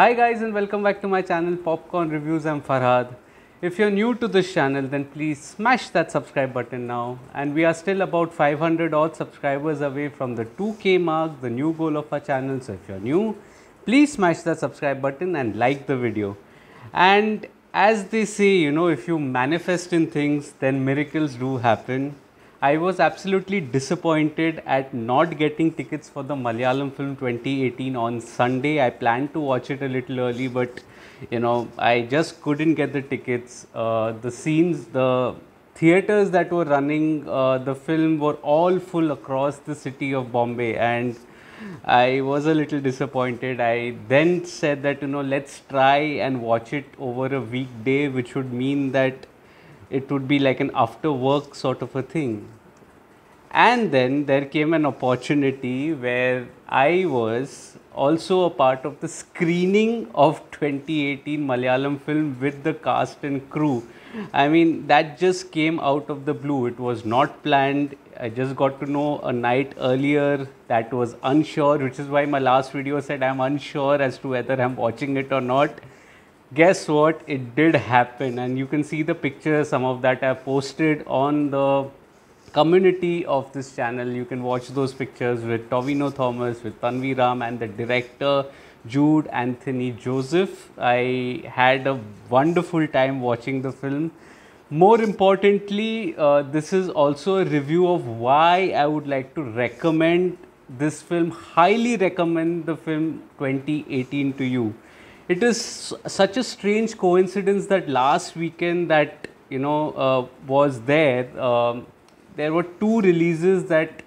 Hi guys and welcome back to my channel Popcorn Reviews. I'm Farhad. If you're new to this channel, then please smash that subscribe button now. And we are still about 500 odd subscribers away from the 2K mark, the new goal of our channel. So if you're new, please smash that subscribe button and like the video. And as they say, if you manifest in things, then miracles do happen. I was absolutely disappointed at not getting tickets for the Malayalam film 2018 on Sunday. I planned to watch it a little early, but I just couldn't get the tickets. The scenes, the theaters that were running the film were all full across the city of Bombay, and I was a little disappointed. I then said that let's try and watch it over a weekday, which would mean that it would be like an after work sort of a thing. And then there came an opportunity where I was also a part of the screening of 2018 Malayalam film with the cast and crew. I mean, that just came out of the blue. It was not planned. I just got to know a night earlier that was unsure, which is why my last video said I'm unsure as to whether I'm watching it or not. Guess what? It did happen, and you can see the pictures, some of that I posted on the community of this channel. You can watch those pictures with Tovino Thomas, with Tanvi Ram, and the director Jude Anthony Joseph. I had a wonderful time watching the film. More importantly, this is also a review of why I would like to recommend this film, highly recommend the film 2018 to you. It is such a strange coincidence that last weekend that was there were two releases that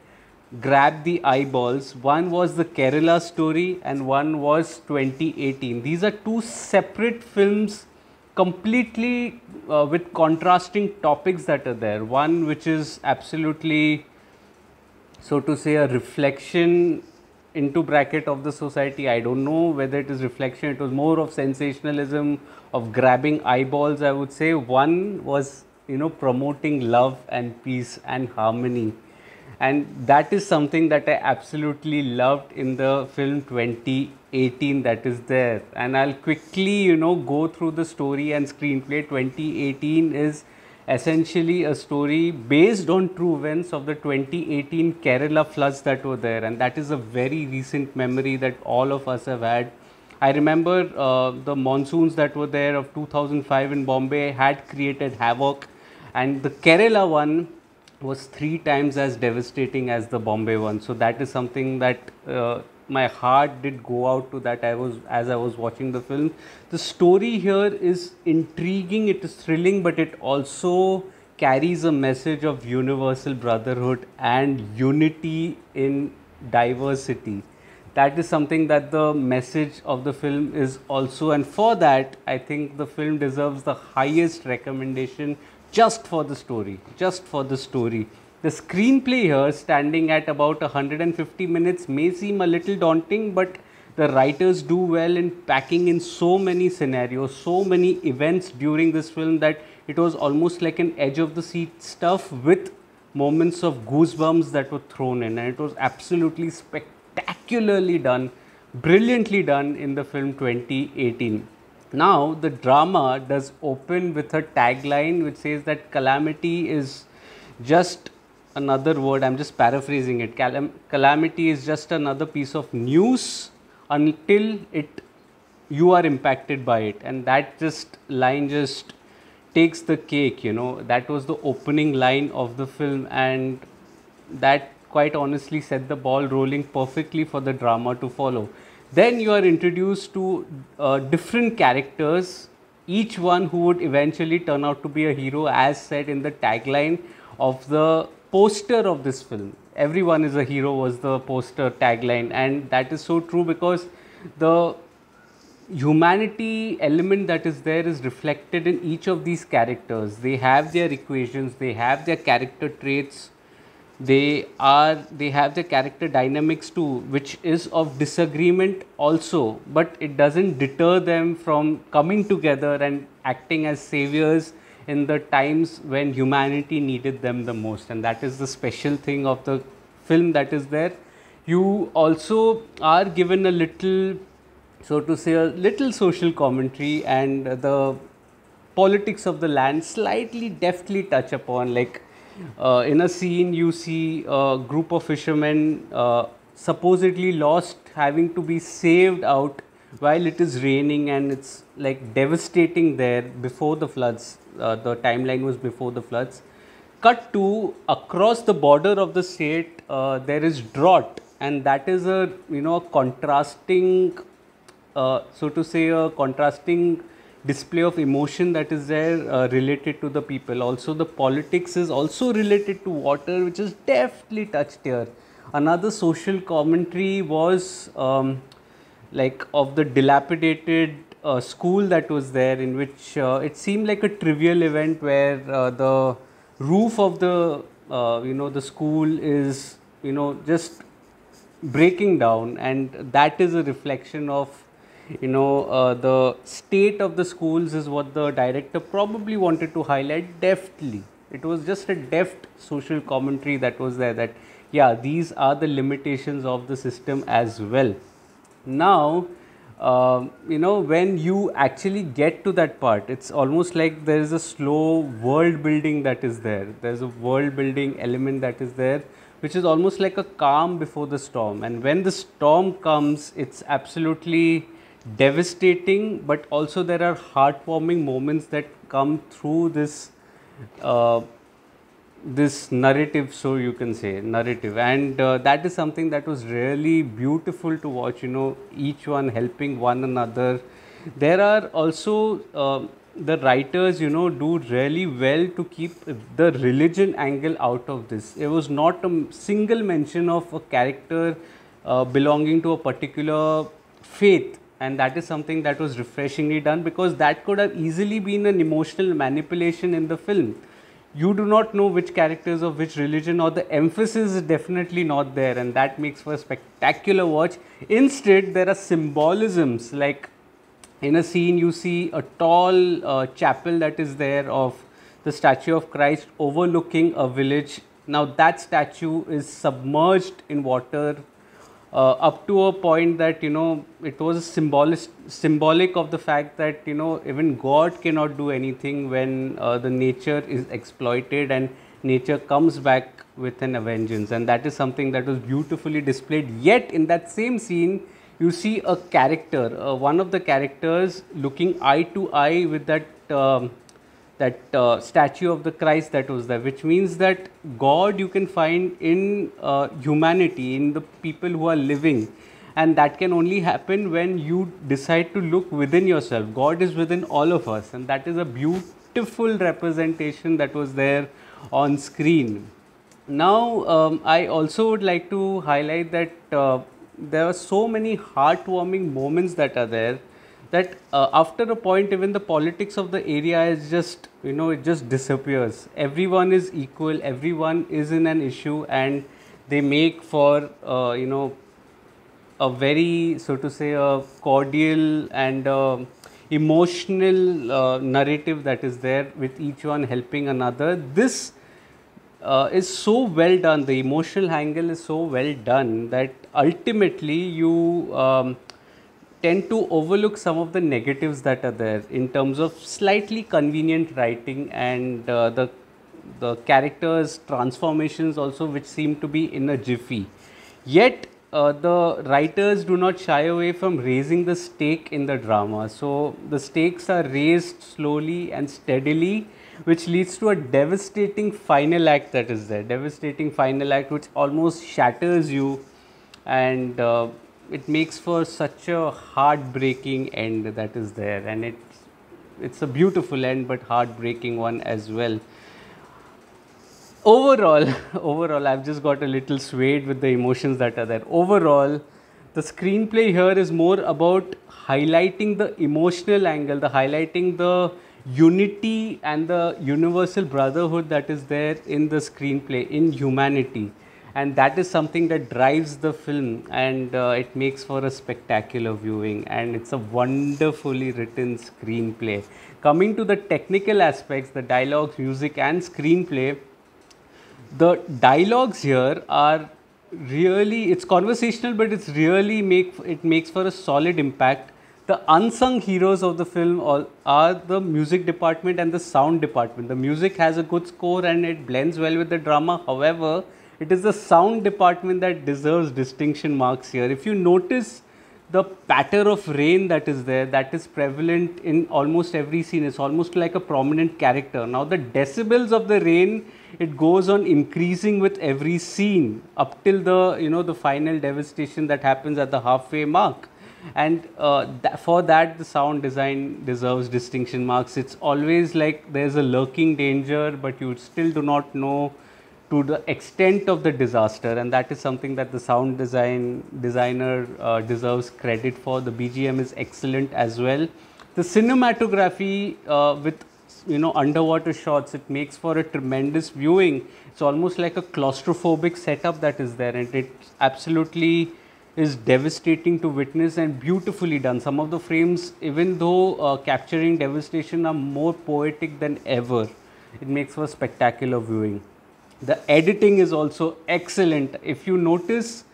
grabbed the eyeballs. One was the Kerala story and one was 2018. These are two separate films, completely with contrasting topics that are there. One which is absolutely, so to say, a reflection into bracket of the society. I don't know whether it is reflection. It was more of sensationalism, of grabbing eyeballs, I would say. One was promoting love and peace and harmony, and that is something that I absolutely loved in the film 2018 that is there. And I'll quickly go through the story and screenplay. 2018 is essentially a story based on true events of the 2018 Kerala floods that were there, and that is a very recent memory that all of us have had. I remember the monsoons that were there of 2005 in Bombay had created havoc, and the Kerala one was 3 times as devastating as the Bombay one. So that is something that my heart did go out to that as I was watching the film. The story here is intriguing, it is thrilling, but it also carries a message of universal brotherhood and unity in diversity. That is something that the message of the film is also, and for that I think the film deserves the highest recommendation just for the story, just for the story. The screenplay here, standing at about 150 minutes, may seem a little daunting, but the writers do well in packing in so many scenarios, so many events during this film that it was almost like an edge of the seat stuff with moments of goosebumps that were thrown in, and it was absolutely spectacularly done, brilliantly done in the film 2018. Now, the drama does open with a tagline which says that calamity is just another word, I'm just paraphrasing it, calamity is just another piece of news until you are impacted by it. And that line just takes the cake, that was the opening line of the film, and that quite honestly set the ball rolling perfectly for the drama to follow. Then you are introduced to different characters, each one who would eventually turn out to be a hero, as said in the tagline of the poster of this film. Everyone is a hero was the poster tagline, and that is so true because the humanity element that is there is reflected in each of these characters. They have their equations, they have their character traits, they have their character dynamics too, which is of disagreement also, but it doesn't deter them from coming together and acting as saviors in the times when humanity needed them the most. And that is the special thing of the film that is there. You also are given a little so to say, a little social commentary and the politics of the land slightly deftly touch upon. Like in a scene, you see a group of fishermen supposedly lost, having to be saved out while it is raining, and it's like devastating there before the floods. The timeline was before the floods. Cut to across the border of the state, there is drought, and that is a contrasting, so to say, a contrasting display of emotion that is there related to the people. Also, the politics is also related to water, which is deftly touched here. Another social commentary was like of the dilapidated school that was there, in which it seemed like a trivial event where the roof of the the school is just breaking down, and that is a reflection of the state of the schools, is what the director probably wanted to highlight deftly. It was just a deft social commentary that was there, that yeah, these are the limitations of the system as well. Now when you actually get to that part, it's almost like there is a slow world building that is there. There's a world building element that is there, which is almost like a calm before the storm. And when the storm comes, it's absolutely devastating, but also there are heartwarming moments that come through this this narrative, so you can say narrative. And that is something that was really beautiful to watch, each one helping one another. There are also the writers do really well to keep the religion angle out of this. There was not a single mention of a character belonging to a particular faith, and that is something that was refreshingly done, because that could have easily been an emotional manipulation in the film. You do not know which characters of which religion, or the emphasis is definitely not there, and that makes for a spectacular watch. Instead, there are symbolisms, like in a scene you see a tall chapel that is there of the statue of Christ overlooking a village. Now that statue is submerged in water up to a point that it was symbolic of the fact that even God cannot do anything when the nature is exploited, and nature comes back with an vengeance. And that is something that was beautifully displayed. Yet in that same scene you see a character, one of the characters looking eye to eye with that statue of the Christ that was there, which means that God you can find in humanity, in the people who are living, and that can only happen when you decide to look within yourself. God is within all of us, and that is a beautiful representation that was there on screen. Now I also would like to highlight that there are so many heartwarming moments that are there, that after a point even the politics of the area is just it just disappears. Everyone is equal, everyone is in an issue, and they make for a very, so to say, a cordial and emotional narrative that is there, with each one helping another. This is so well done, the emotional angle is so well done, that ultimately you tend to overlook some of the negatives that are there in terms of slightly convenient writing, and the characters' transformations also, which seem to be in a jiffy. Yet the writers do not shy away from raising the stake in the drama. So the stakes are raised slowly and steadily, which leads to a devastating final act that is there. Devastating final act which almost shatters you, and it makes for such a heartbreaking end that is there. And it's a beautiful end, but heartbreaking one as well. Overall, I've just got a little swayed with the emotions that are there. Overall, the screenplay here is more about highlighting the emotional angle, the highlighting the unity and the universal brotherhood that is there in the screenplay, in humanity. And that is something that drives the film, and it makes for a spectacular viewing, and it's a wonderfully written screenplay. Coming to the technical aspects, the dialogues, music and screenplay, the dialogues here are really, it's conversational, but it's really makes for a solid impact. The unsung heroes of the film are the music department and the sound department. The music has a good score and it blends well with the drama. However, it is the sound department that deserves distinction marks here. If you notice the patter of rain that is there, that is prevalent in almost every scene. It's almost like a prominent character. Now the decibels of the rain, it goes on increasing with every scene up till the the final devastation that happens at the halfway mark. And for that, the sound design deserves distinction marks. It's always like there's a lurking danger, but you still do not know to the extent of the disaster, and that is something that the sound designer deserves credit for. The BGM is excellent as well. The cinematography with underwater shots, it makes for a tremendous viewing. It's almost like a claustrophobic setup that is there, and it absolutely is devastating to witness and beautifully done. Some of the frames, even though capturing devastation, are more poetic than ever. It makes for spectacular viewing. The editing is also excellent. If you notice,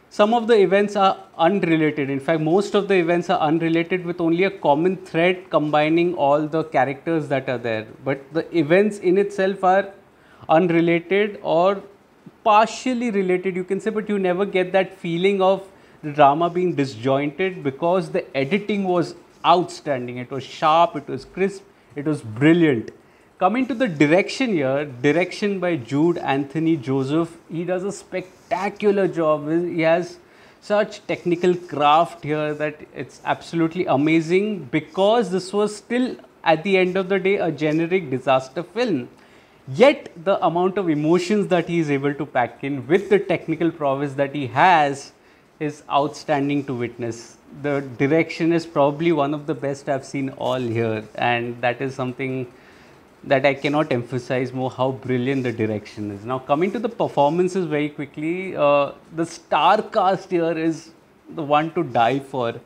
some of the events are unrelated. In fact, most of the events are unrelated with only a common thread combining all the characters that are there. But the events in itself are unrelated or partially related, you can say, but you never get that feeling of the drama being disjointed because the editing was outstanding. It was sharp, it was crisp, it was brilliant. Coming to the direction here, direction by Jude Anthony Joseph, he does a spectacular job. He has such technical craft here that it's absolutely amazing, because this was still at the end of the day a generic disaster film. Yet the amount of emotions that he is able to pack in with the technical prowess that he has is outstanding to witness. The direction is probably one of the best I've seen all here, and that is something that I cannot emphasize more, how brilliant the direction is. Now coming to the performances very quickly, the star cast here is the one to die for,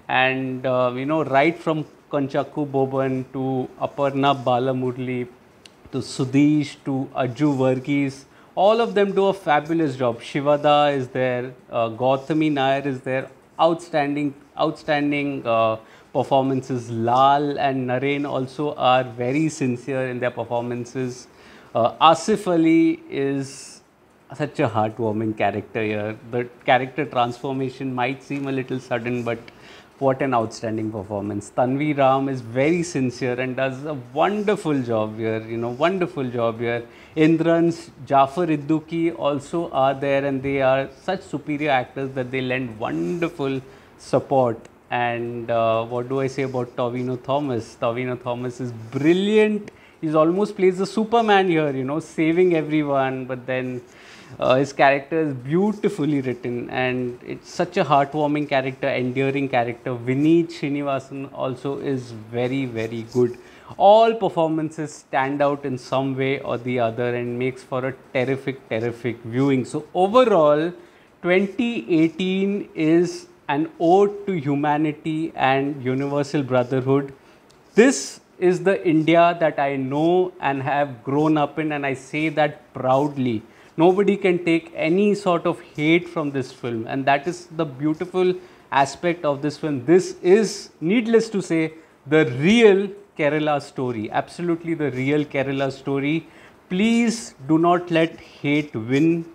and right from Kanchaku Boban to Aparna Balamurli to Sudesh to Aju Varghese, all of them do a fabulous job. Shivada is there, Gautami Nair is there, outstanding performances. Lal and Naren also are very sincere in their performances. Asif Ali is such a heartwarming character here. The character transformation might seem a little sudden, but what an outstanding performance. Tanvi Ram is very sincere and does a wonderful job here, wonderful job here. Indrans, Jafar Idduki also are there, and they are such superior actors that they lend wonderful support. And what do I say about Tovino Thomas? Tovino Thomas is brilliant. He almost plays the Superman here, saving everyone, but then his character is beautifully written, and it's such a heartwarming character, endearing character. Vineet Srinivasan also is very, very good. All performances stand out in some way or the other and makes for a terrific viewing. So overall, 2018 is an ode to humanity and universal brotherhood. This is the India that I know and have grown up in, and I say that proudly. Nobody can take any sort of hate from this film, and that is the beautiful aspect of this film. This is, needless to say, the real Kerala story, absolutely the real Kerala story. Please do not let hate win.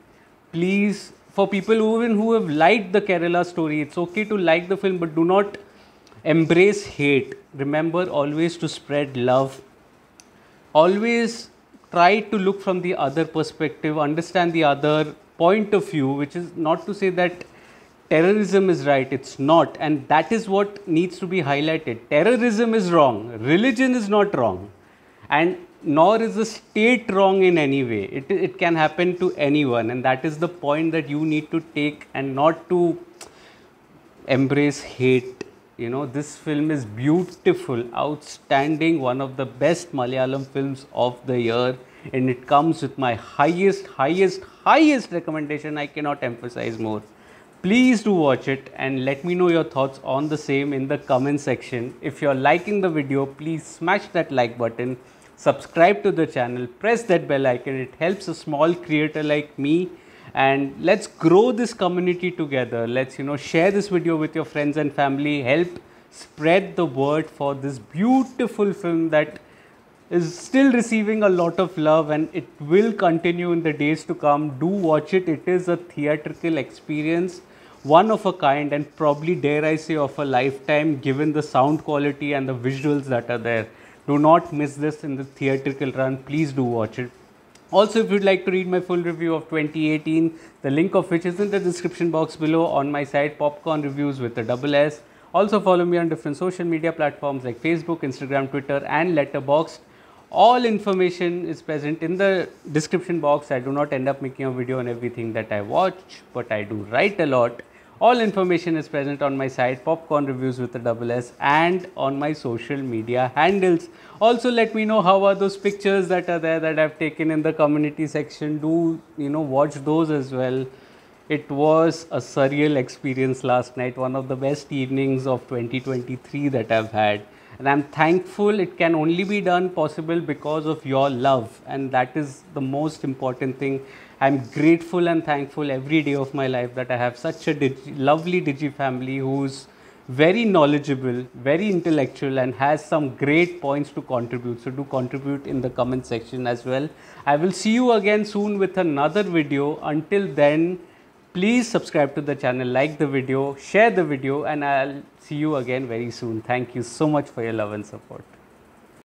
Please, for people who have liked the Kerala story, it's okay to like the film, but do not embrace hate. Remember always to spread love. Always try to look from the other perspective, understand the other point of view, which is not to say that terrorism is right, it's not, and that is what needs to be highlighted. Terrorism is wrong, religion is not wrong, and nor is the state wrong in any way. It can happen to anyone, and that is the point that you need to take, and not to embrace hate. This film is beautiful, outstanding, one of the best Malayalam films of the year, and it comes with my highest recommendation. I cannot emphasize more. Please do watch it and let me know your thoughts on the same in the comment section. If you're liking the video, please smash that like button, subscribe to the channel, press that bell icon. It helps a small creator like me, and let's grow this community together. Let's share this video with your friends and family, help spread the word for this beautiful film that is still receiving a lot of love, and it will continue in the days to come. Do watch it. It is a theatrical experience, one of a kind, and probably, dare I say, of a lifetime, given the sound quality and the visuals that are there. Do not miss this in the theatrical run. Please do watch it. Also, if you'd like to read my full review of 2018, the link of which is in the description box below on my site, Popcorn Reviews with a double S. Also follow me on different social media platforms like Facebook, Instagram, Twitter and Letterboxd. All information is present in the description box. I do not end up making a video on everything that I watch, but I do write a lot. All information is present on my site, Popcorn Reviews with a double S, and on my social media handles. Also, let me know how are those pictures that are there that I've taken in the community section. Do watch those as well. It was a surreal experience last night, one of the best evenings of 2023 that I've had. And I'm thankful it can only be done possible because of your love, and that is the most important thing. I'm grateful and thankful every day of my life that I have such a lovely Digi family who's very knowledgeable, very intellectual, and has some great points to contribute. So do contribute in the comment section as well. I will see you again soon with another video. Until then, please subscribe to the channel, like the video, share the video, and I'll see you again very soon. Thank you so much for your love and support.